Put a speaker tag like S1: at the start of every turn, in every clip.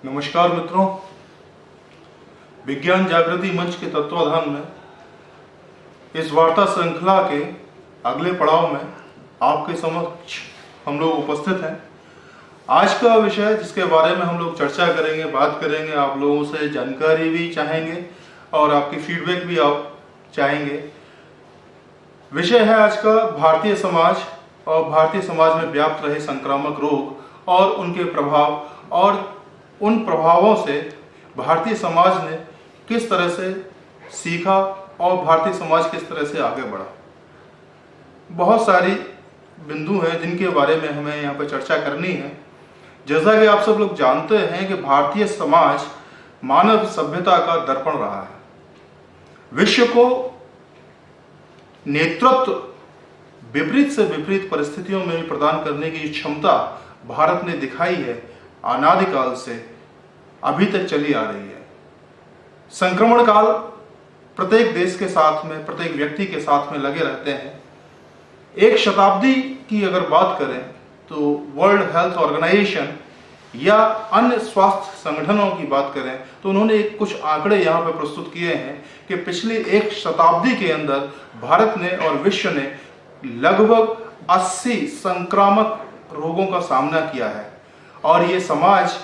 S1: नमस्कार मित्रों, विज्ञान जागृति मंच के तत्वाधान में इस वार्ता श्रृंखला के अगले पड़ाव में आपके समक्ष हम लोग उपस्थित हैं। आज का विषय जिसके बारे में हम लोग चर्चा करेंगे, बात करेंगे, आप लोगों से जानकारी भी चाहेंगे और आपकी फीडबैक भी आप चाहेंगे। विषय है आज का भारतीय समाज और भारतीय समाज में व्याप्त रहे संक्रामक रोग और उनके प्रभाव, और उन प्रभावों से भारतीय समाज ने किस तरह से सीखा और भारतीय समाज किस तरह से आगे बढ़ा। बहुत सारी बिंदु हैं जिनके बारे में हमें यहाँ पर चर्चा करनी है। जैसा कि आप सब लोग जानते हैं कि भारतीय समाज मानव सभ्यता का दर्पण रहा है। विश्व को नेतृत्व विपरीत से विपरीत परिस्थितियों में प्रदान करने की क्षमता भारत ने दिखाई है, अनादिकाल से अभी तक चली आ रही है। संक्रमण काल प्रत्येक देश के साथ में, प्रत्येक व्यक्ति के साथ में लगे रहते हैं। एक शताब्दी की अगर बात करें तो वर्ल्ड हेल्थ ऑर्गेनाइजेशन या अन्य स्वास्थ्य संगठनों की बात करें तो उन्होंने कुछ आंकड़े यहाँ पर प्रस्तुत किए हैं कि पिछली एक शताब्दी के अंदर भारत ने और विश्व ने लगभग 80 संक्रामक रोगों का सामना किया है, और ये समाज,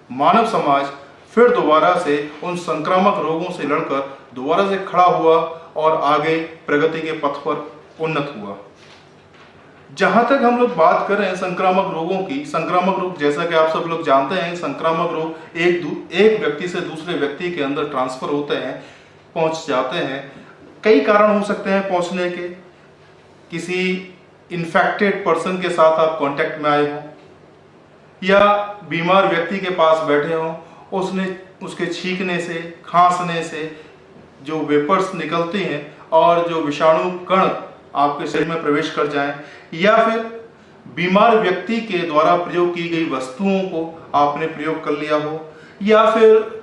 S1: मानव समाज फिर दोबारा से उन संक्रामक रोगों से लड़कर दोबारा से खड़ा हुआ और आगे प्रगति के पथ पर उन्नत हुआ। जहां तक हम लोग बात करें संक्रामक रोगों की, संक्रामक रोग जैसा कि आप सब लोग जानते हैं, संक्रामक रोग एक व्यक्ति से दूसरे व्यक्ति के अंदर ट्रांसफर होते हैं, पहुंच जाते हैं। कई कारण हो सकते हैं पहुंचने के। किसी इन्फेक्टेड पर्सन के साथ आप कांटेक्ट में आए हो, या बीमार व्यक्ति के पास बैठे हो, उसके छींकने से, खांसने से जो वेपर्स निकलती हैं और जो विषाणु कण आपके शरीर में प्रवेश कर जाएं, या फिर बीमार व्यक्ति के द्वारा प्रयोग की गई वस्तुओं को आपने प्रयोग कर लिया हो, या फिर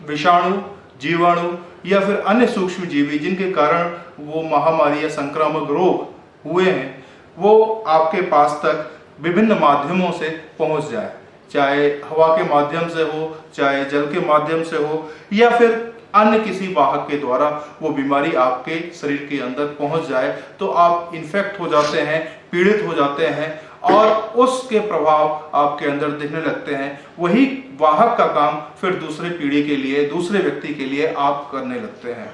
S1: विषाणु, जीवाणु या फिर अन्य सूक्ष्म जीवी जिनके कारण वो महामारी या संक्रामक रोग हुए हैं, वो आपके पास तक विभिन्न माध्यमों से पहुंच जाए, चाहे हवा के माध्यम से हो, चाहे जल के माध्यम से हो, या फिर अन्य किसी वाहक के द्वारा वो बीमारी आपके शरीर के अंदर पहुंच जाए, तो आप इन्फेक्ट हो जाते हैं, पीड़ित हो जाते हैं और उसके प्रभाव आपके अंदर दिखने लगते हैं। वही वाहक का काम फिर दूसरे पीढ़ी के लिए, दूसरे व्यक्ति के लिए आप करने लगते हैं।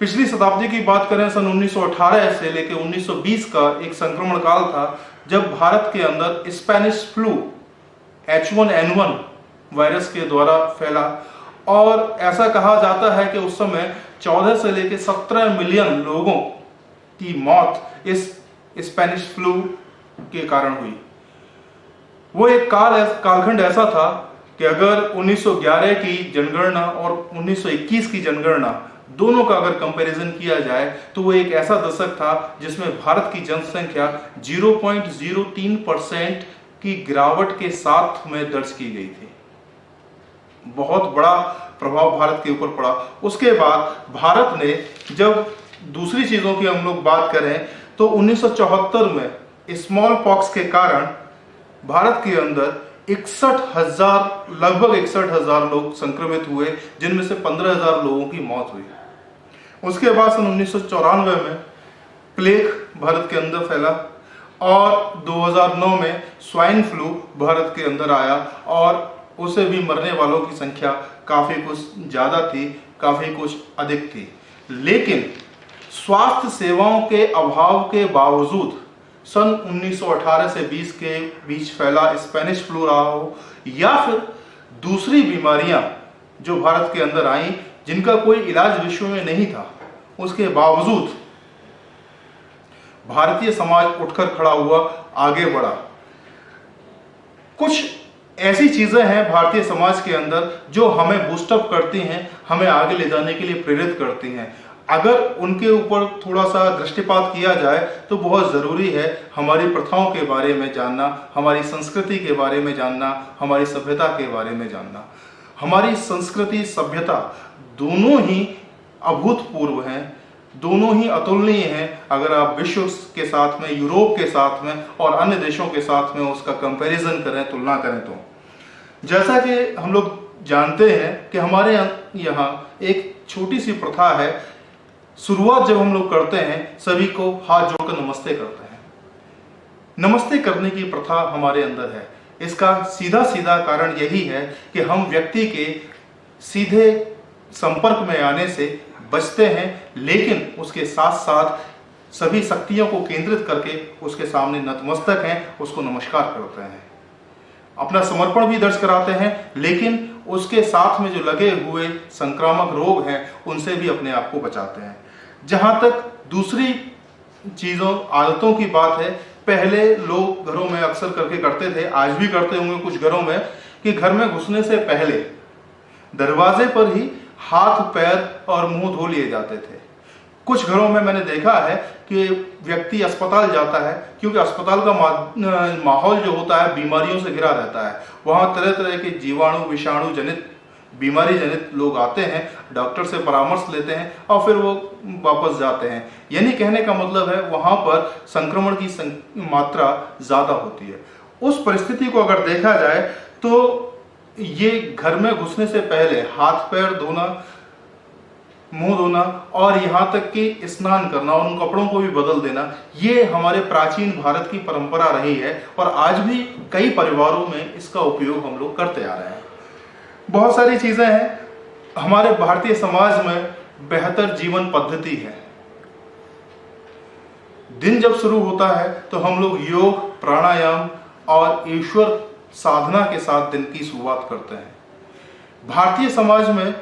S1: पिछली शताब्दी की बात करें, सन 1918 से लेकर 1920 का एक संक्रमण काल था जब भारत के अंदर स्पेनिश फ्लू H1N1 वायरस के द्वारा फैला, और ऐसा कहा जाता है कि उस समय 14 से लेकर 17 मिलियन लोगों की मौत इस स्पेनिश फ्लू के कारण हुई। वो एक कालखंड ऐसा था कि अगर 1911 की जनगणना और 1921 की जनगणना दोनों का अगर कंपैरिजन किया जाए तो वो एक ऐसा दशक था जिसमें भारत की जनसंख्या 0.03% की गिरावट के साथ में दर्ज की गई थी। बहुत बड़ा प्रभाव भारत के ऊपर पड़ा। उसके बाद भारत ने, जब दूसरी चीजों की हम लोग बात करें तो 1974 में स्मॉल पॉक्स के कारण भारत के अंदर लगभग 61,000 लोग संक्रमित हुए, जिनमें से 15,000 लोगों की मौत हुई। उसके बाद सन 1994 में प्लेग भारत के अंदर फैला, और 2009 में स्वाइन फ्लू भारत के अंदर आया, और उसे भी मरने वालों की संख्या काफी कुछ ज्यादा थी, काफी कुछ अधिक थी। लेकिन स्वास्थ्य सेवाओं के अभाव के बावजूद सन 1918 से 20 के बीच फैला स्पेनिश फ्लू रहा हो, या फिर दूसरी बीमारियां जो भारत के अंदर आई जिनका कोई इलाज विश्व में नहीं था, उसके बावजूद भारतीय समाज उठकर खड़ा हुआ, आगे बढ़ा। कुछ ऐसी चीजें हैं भारतीय समाज के अंदर जो हमें बूस्टअप करती हैं, हमें आगे ले जाने के लिए प्रेरित करती हैं। अगर उनके ऊपर थोड़ा सा दृष्टिपात किया जाए तो बहुत ज़रूरी है हमारी प्रथाओं के बारे में जानना, हमारी संस्कृति के बारे में जानना, हमारी सभ्यता के बारे में जानना। हमारी संस्कृति, सभ्यता दोनों ही अभूतपूर्व हैं, दोनों ही अतुलनीय हैं। अगर आप विश्व के साथ में, यूरोप के साथ में और अन्य देशों के साथ में उसका कंपैरिजन करें, तुलना करें तो जैसा कि हम लोग जानते हैं कि हमारे यहाँ एक छोटी सी प्रथा है, शुरुआत जब हम लोग करते हैं सभी को हाथ जोड़कर नमस्ते करते हैं। नमस्ते करने की प्रथा हमारे अंदर है। इसका सीधा सीधा कारण यही है कि हम व्यक्ति के सीधे संपर्क में आने से बचते हैं, लेकिन उसके साथ साथ सभी शक्तियों को केंद्रित करके उसके सामने नतमस्तक हैं, उसको नमस्कार करते हैं, अपना समर्पण भी दर्ज कराते हैं, लेकिन उसके साथ में जो लगे हुए संक्रामक रोग हैं उनसे भी अपने आप को बचाते हैं। जहां तक दूसरी चीजों आदतों की बात है, पहले लोग घरों में अक्सर करके करते थे, आज भी करते होंगे कुछ घरों में, कि घर में घुसने से पहले दरवाजे पर ही हाथ पैर और मुंह धो लिए जाते थे। कुछ घरों में मैंने देखा है कि व्यक्ति अस्पताल जाता है, क्योंकि अस्पताल का माहौल जो होता है बीमारियों से घिरा रहता है। वहां तरह तरह के जीवाणु विषाणु जनित बीमारी जनित लोग आते हैं, डॉक्टर से परामर्श लेते हैं और फिर वो वापस जाते हैं। यानी कहने का मतलब है वहां पर संक्रमण की मात्रा ज्यादा होती है। उस परिस्थिति को अगर देखा जाए तो ये घर में घुसने से पहले हाथ पैर धोना, मुंह धोना और यहाँ तक कि स्नान करना और उन कपड़ों को भी बदल देना, ये हमारे प्राचीन भारत की परंपरा रही है और आज भी कई परिवारों में इसका उपयोग हम लोग करते आ रहे हैं। बहुत सारी चीजें हैं हमारे भारतीय समाज में। बेहतर जीवन पद्धति है। दिन जब शुरू होता है तो हम लोग योग, प्राणायाम और ईश्वर साधना के साथ दिन की शुरुआत करते हैं। भारतीय समाज में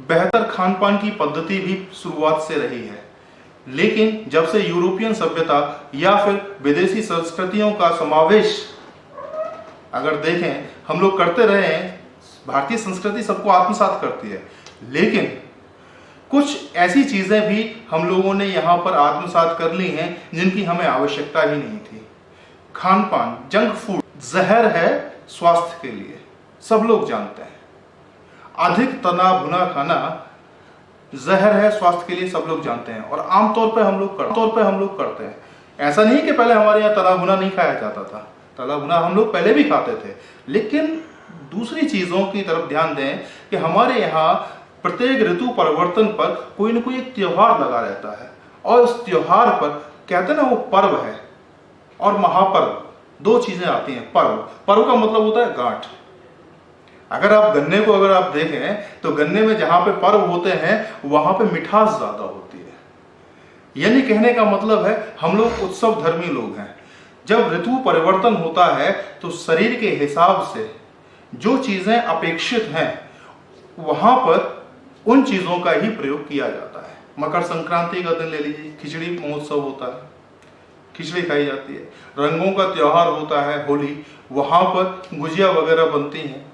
S1: बेहतर खान पान की पद्धति भी शुरुआत से रही है, लेकिन जब से यूरोपियन सभ्यता या फिर विदेशी संस्कृतियों का समावेश अगर देखें हम लोग करते रहे हैं, भारतीय संस्कृति सबको आत्मसात करती है, लेकिन कुछ ऐसी चीजें भी हम लोगों ने यहाँ पर आत्मसात कर ली हैं जिनकी हमें आवश्यकता ही नहीं थी। खान पान, जंक फूड जहर है स्वास्थ्य के लिए, सब लोग जानते हैं। अधिक तना भुना खाना जहर है स्वास्थ्य के लिए, सब लोग जानते हैं और आमतौर पर हम लोग करते हैं। ऐसा नहीं कि पहले हमारे यहाँ तना भुना नहीं खाया जाता था, तना भुना हम लोग पहले भी खाते थे, लेकिन दूसरी चीजों की तरफ ध्यान दें कि हमारे यहाँ प्रत्येक ऋतु परिवर्तन पर कोई न कोई एक त्योहार लगा रहता है और उस त्योहार पर कहते हैं ना वो पर्व है और महापर्व, दो चीजें आती हैं। पर्व का मतलब होता है गांठ। अगर आप गन्ने को अगर आप देखें तो गन्ने में जहां पे पर्व होते हैं वहां पे मिठास ज्यादा होती है। यानी कहने का मतलब है हम लोग उत्सव धर्मी लोग हैं। जब ऋतु परिवर्तन होता है तो शरीर के हिसाब से जो चीजें अपेक्षित हैं वहां पर उन चीजों का ही प्रयोग किया जाता है। मकर संक्रांति का दिन ले लीजिए, खिचड़ी महोत्सव होता है, खिचड़ी खाई जाती है। रंगों का त्योहार होता है होली, वहां पर गुजिया वगैरह बनती हैं।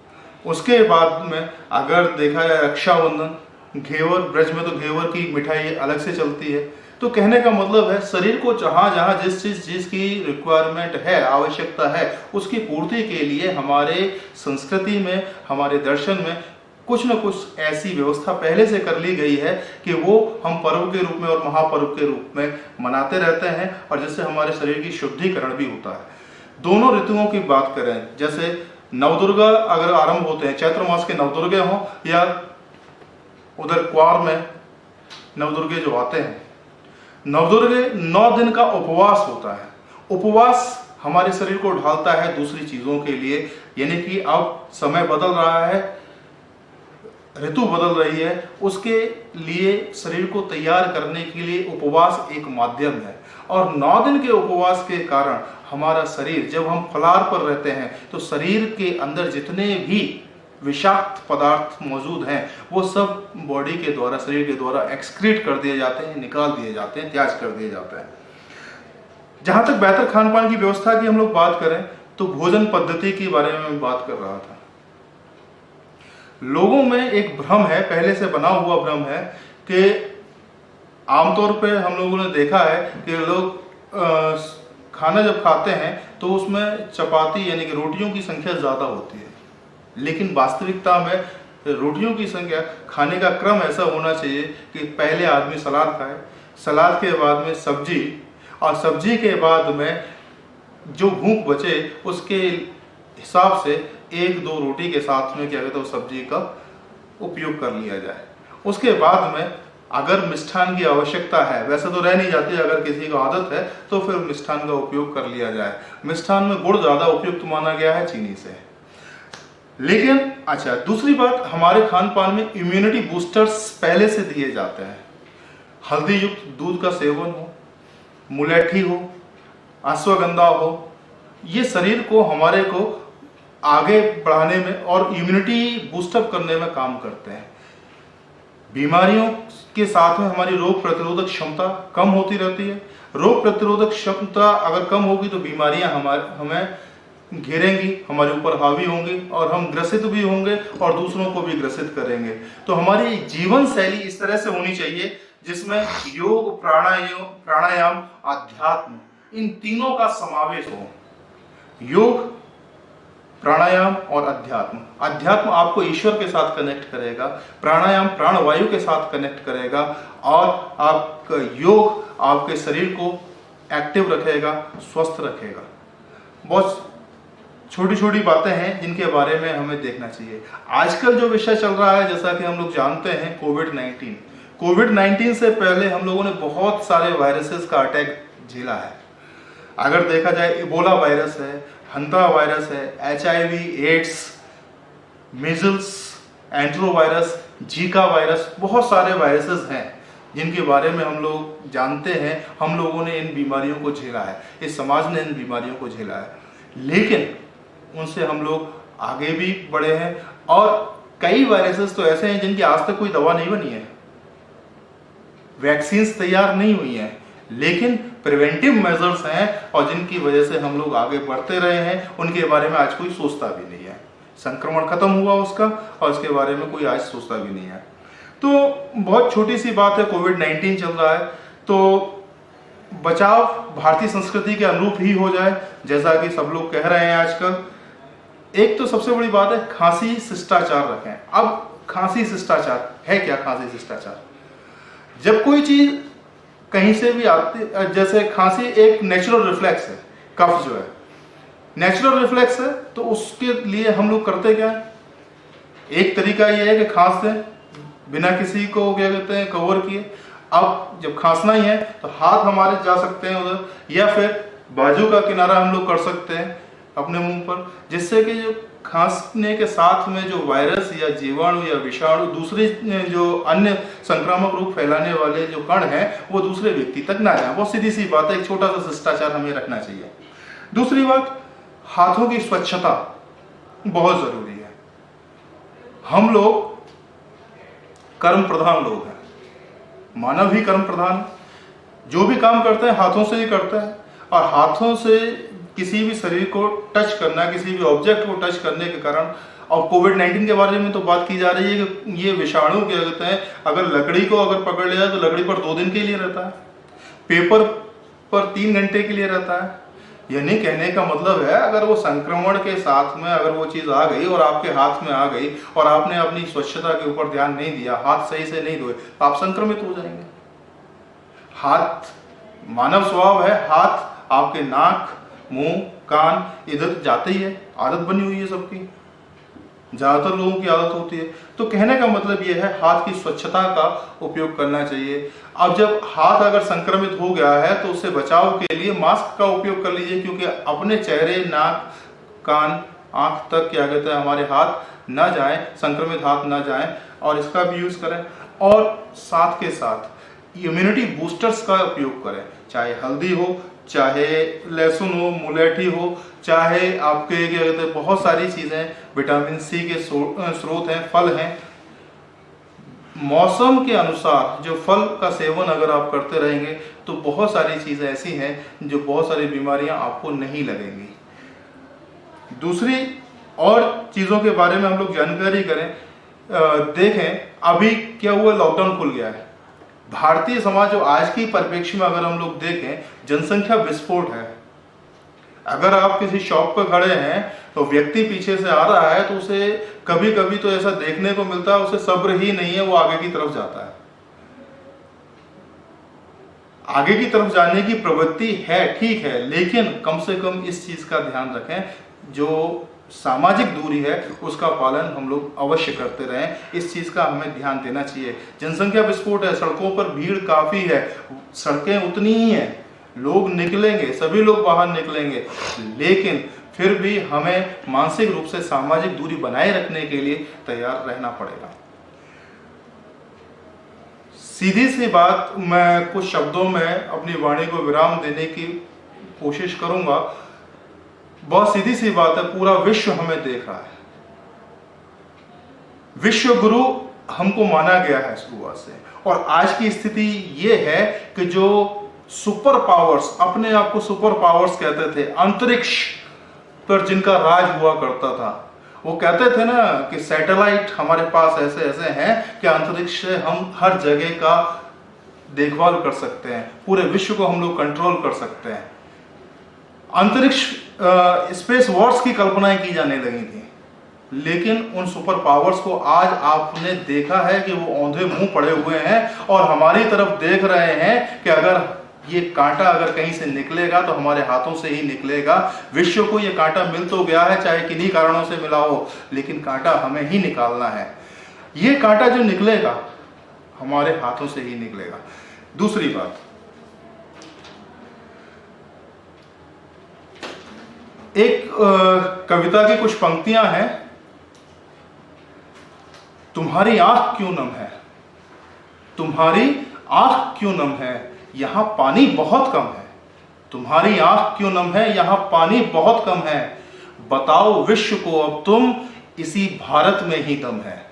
S1: उसके बाद में अगर देखा जाए रक्षाबंधन, घेवर, ब्रज में तो घेवर की मिठाई अलग से चलती है। तो कहने का मतलब है शरीर को जहां जहां जिस चीज की रिक्वायरमेंट है, आवश्यकता है, उसकी पूर्ति के लिए हमारे संस्कृति में, हमारे दर्शन में कुछ न कुछ ऐसी व्यवस्था पहले से कर ली गई है कि वो हम पर्व के रूप में और महापर्व के रूप में मनाते रहते हैं और जिससे हमारे शरीर की शुद्धिकरण भी होता है। दोनों ऋतुओं की बात करें, जैसे नवदुर्गा अगर आरंभ होते हैं, चैत्र मास के नवदुर्गे हों या उधर क्वार में नवदुर्गे जो आते हैं, नवदुर्गे 9 दिन का उपवास होता है। उपवास हमारे शरीर को ढालता है दूसरी चीजों के लिए, यानी कि अब समय बदल रहा है, ऋतु बदल रही है, उसके लिए शरीर को तैयार करने के लिए उपवास एक माध्यम है। और 9 दिन के उपवास के कारण हमारा शरीर, जब हम फलाहार पर रहते हैं तो शरीर के अंदर जितने भी विषाक्त पदार्थ मौजूद हैं वो सब बॉडी के द्वारा, शरीर के द्वारा एक्सक्रीट कर दिए जाते हैं, निकाल दिए जाते हैं, त्याज कर दिए जाते हैं। जहां तक बेहतर खान पान की व्यवस्था की हम लोग बात करें तो भोजन पद्धति के बारे में मैं बात कर रहा था। लोगों में एक भ्रम है, पहले से बना हुआ भ्रम है कि आमतौर पे हम लोगों ने देखा है कि लोग खाना जब खाते हैं तो उसमें चपाती यानी कि रोटियों की संख्या ज़्यादा होती है, लेकिन वास्तविकता में रोटियों की संख्या, खाने का क्रम ऐसा होना चाहिए कि पहले आदमी सलाद खाए, सलाद के बाद में सब्जी और सब्जी के बाद में जो भूख बचे उसके हिसाब से 1-2 रोटी के साथ में क्या कहते हैं सब्जी का उपयोग कर लिया जाए। उसके बाद में अगर मिष्ठान की आवश्यकता है, वैसे तो रह नहीं जाती, अगर किसी को आदत है तो फिर मिष्ठान का उपयोग कर लिया जाए। मिष्ठान में गुड़ ज़्यादा उपयुक्त माना गया है चीनी से। लेकिन अच्छा, दूसरी बात, हमारे खान पान में इम्यूनिटी बूस्टर्स पहले से दिए जाते हैं। हल्दी युक्त दूध का सेवन हो, मुलेठी हो, अश्वगंधा हो, ये शरीर को हमारे को आगे बढ़ाने में और इम्यूनिटी बूस्टअप करने में काम करते हैं। बीमारियों के साथ में हमारी रोग प्रतिरोधक क्षमता कम होती रहती है। रोग प्रतिरोधक क्षमता अगर कम होगी तो बीमारियां हमें घेरेंगी, हमारे ऊपर हावी होंगी और हम ग्रसित भी होंगे और दूसरों को भी ग्रसित करेंगे। तो हमारी जीवन शैली इस तरह से होनी चाहिए जिसमें योग, प्राणायाम, अध्यात्म, इन तीनों का समावेश हो। योग, प्राणायाम और अध्यात्म। अध्यात्म आपको ईश्वर के साथ कनेक्ट करेगा, प्राणायाम प्राणवायु के साथ कनेक्ट करेगा और आपका योग आपके शरीर को एक्टिव रखेगा, स्वस्थ रखेगा। बहुत छोटी छोटी बातें हैं जिनके बारे में हमें देखना चाहिए। आजकल जो विषय चल रहा है, जैसा कि हम लोग जानते हैं, कोविड-19 से पहले हम लोगों ने बहुत सारे वायरसेस का अटैक झेला है। अगर देखा जाए, इबोला वायरस है, हंता वायरस है, HIV, AIDS, measles, enterovirus, Zika virus, बहुत सारे वायरसेस हैं जिनके बारे में हम लोग जानते हैं। हम लोगों ने इन बीमारियों को झेला है, इस समाज ने इन बीमारियों को झेला है, लेकिन उनसे हम लोग आगे भी बढ़े हैं। और कई वायरसेस तो ऐसे हैं जिनकी आज तक कोई दवा नहीं बनी है, वैक्सीन्स तैयार नहीं हुई हैं, लेकिन प्रिवेंटिव मेजर्स हैं और जिनकी वजह से हम लोग आगे बढ़ते रहे हैं। उनके बारे में आज कोई सोचता भी नहीं है। संक्रमण खत्म हुआ उसका और उसके बारे में कोई आज सोचता भी नहीं है। तो बहुत छोटी सी बात है, कोविड-19 चल रहा है तो बचाव भारतीय संस्कृति के अनुरूप ही हो जाए, जैसा कि सब लोग कह रहे हैं आजकल। एक तो सबसे बड़ी बात है, खांसी शिष्टाचार रखें। अब खांसी शिष्टाचार है क्या? खांसी शिष्टाचार, जब कोई चीज कहीं से भी आती, जैसे खांसी एक नेचुरल रिफ्लेक्स है, कफ जो है नेचुरल रिफ्लेक्स है, तो उसके लिए हम लोग करते क्या है? एक तरीका यह है कि खांस दें बिना किसी को क्या कहते हैं कवर किए। अब जब खांसना ही है तो हाथ हमारे जा सकते हैं उधर, या फिर बाजू का किनारा हम लोग कर सकते हैं अपने मुंह पर, जिससे कि जो खांसने के साथ में जो वायरस या जीवाणु या विषाणु, दूसरे जो अन्य संक्रामक रोग फैलाने वाले जो कण हैं, वो दूसरे व्यक्ति तक ना जाए। बहुत सीधी सी बात है, एक छोटा सा शिष्टाचार हमें रखना चाहिए। दूसरी बात, हाथों की स्वच्छता बहुत जरूरी है। हम लोग कर्म प्रधान लोग हैं, मानव ही कर्म प्रधान, जो भी काम करते हैं हाथों से ही करते हैं। और हाथों से किसी भी शरीर को टच करना, किसी भी ऑब्जेक्ट को टच करने के कारण, और कोविड-19 के बारे में तो बात की जा रही है कि ये विषाणु क्या कहते हैं, अगर लकड़ी को अगर पकड़ लिया तो लकड़ी पर 2 दिन के लिए रहता है, पेपर पर 3 घंटे के लिए रहता है। यानी कहने का मतलब है, अगर वो संक्रमण के साथ में अगर वो चीज आ गई और आपके हाथ में आ गई और आपने अपनी स्वच्छता के ऊपर ध्यान नहीं दिया, हाथ सही से नहीं धोए, तो आप संक्रमित हो जाएंगे। हाथ मानव स्वभाव है, हाथ आपके नाक, मुंह, कान इधर जाते ही है, आदत बनी हुई है सबकी, ज्यादातर लोगों की आदत होती है। तो कहने का मतलब यह है, हाथ की स्वच्छता का उपयोग करना चाहिए। अब जब हाथ अगर संक्रमित हो गया है तो उससे बचाव के लिए मास्क का उपयोग कर लीजिए, क्योंकि अपने चेहरे, नाक, कान, आंख तक क्या कहते हैं हमारे हाथ ना जाएं, संक्रमित हाथ ना जाएं, और इसका भी यूज करें। और साथ के साथ इम्यूनिटी बूस्टर्स का उपयोग करें, चाहे हल्दी हो, चाहे लहसुन हो, मुलेठी हो, चाहे आपके क्या कहते हैं बहुत सारी चीजें, विटामिन सी के स्रोत हैं, फल हैं। मौसम के अनुसार जो फल का सेवन अगर आप करते रहेंगे तो बहुत सारी चीजें ऐसी हैं जो बहुत सारी बीमारियां आपको नहीं लगेंगी। दूसरी और चीजों के बारे में हम लोग जानकारी करें, देखें अभी क्या हुआ, लॉकडाउन खुल गया है। भारतीय समाज जो आज की परिप्रेक्ष्य में अगर हम लोग देखें, जनसंख्या विस्फोट है। अगर आप किसी शॉप पर खड़े हैं तो व्यक्ति पीछे से आ रहा है तो उसे कभी कभी तो ऐसा देखने को मिलता है, उसे सब्र ही नहीं है, वो आगे की तरफ जाता है। आगे की तरफ जाने की प्रवृत्ति है, ठीक है, लेकिन कम से कम इस चीज का ध्यान रखें, जो सामाजिक दूरी है उसका पालन हम लोग अवश्य करते रहें। इस चीज़ का हमें ध्यान देना चाहिए। जनसंख्या विस्फोट है, सड़कों पर भीड़ काफ़ी है, सड़कें उतनी ही हैं, लोग निकलेंगे, सभी लोग बाहर निकलेंगे, लेकिन फिर भी हमें मानसिक रूप से सामाजिक दूरी बनाए रखने के लिए तैयार रहना पड़ेगा। सीधी सी बात, मैं कुछ शब्दों में अपनी वाणी को विराम देने की कोशिश करूंगा। बहुत सीधी सी बात है, पूरा विश्व हमें देख रहा है। विश्व गुरु हमको माना गया है शुरुआत से, और आज की स्थिति ये है कि जो सुपर पावर्स, अपने आप को सुपर पावर्स कहते थे, अंतरिक्ष पर जिनका राज हुआ करता था, वो कहते थे ना कि सैटेलाइट हमारे पास ऐसे ऐसे हैं कि अंतरिक्ष से हम हर जगह का देखभाल कर सकते हैं, पूरे विश्व को हम लोग कंट्रोल कर सकते हैं। अंतरिक्ष स्पेस वॉर्स की कल्पनाएं की जाने लगी थी, लेकिन उन सुपर पावर्स को आज आपने देखा है कि वो औंधे मुंह पड़े हुए हैं और हमारी तरफ देख रहे हैं कि अगर ये कांटा अगर कहीं से निकलेगा तो हमारे हाथों से ही निकलेगा। विश्व को ये कांटा मिल तो गया है, चाहे किन्हीं कारणों से मिला हो, लेकिन कांटा हमें ही निकालना है। ये कांटा जो निकलेगा हमारे हाथों से ही निकलेगा। दूसरी बात, एक कविता की कुछ पंक्तियां हैं। तुम्हारी आंख क्यों नम है, तुम्हारी आंख क्यों नम है, यहां पानी बहुत कम है। तुम्हारी आंख क्यों नम है, यहां पानी बहुत कम है। बताओ विश्व को अब तुम, इसी भारत में ही दम है,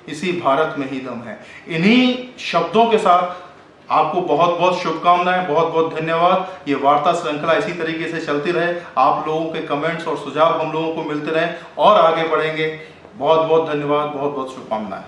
S1: इसी भारत में ही दम है। इन्हीं शब्दों के साथ आपको बहुत बहुत शुभकामनाएं, बहुत बहुत धन्यवाद। ये वार्ता श्रृंखला इसी तरीके से चलती रहे, आप लोगों के कमेंट्स और सुझाव हम लोगों को मिलते रहे और आगे बढ़ेंगे। बहुत बहुत धन्यवाद, बहुत बहुत शुभकामनाएं।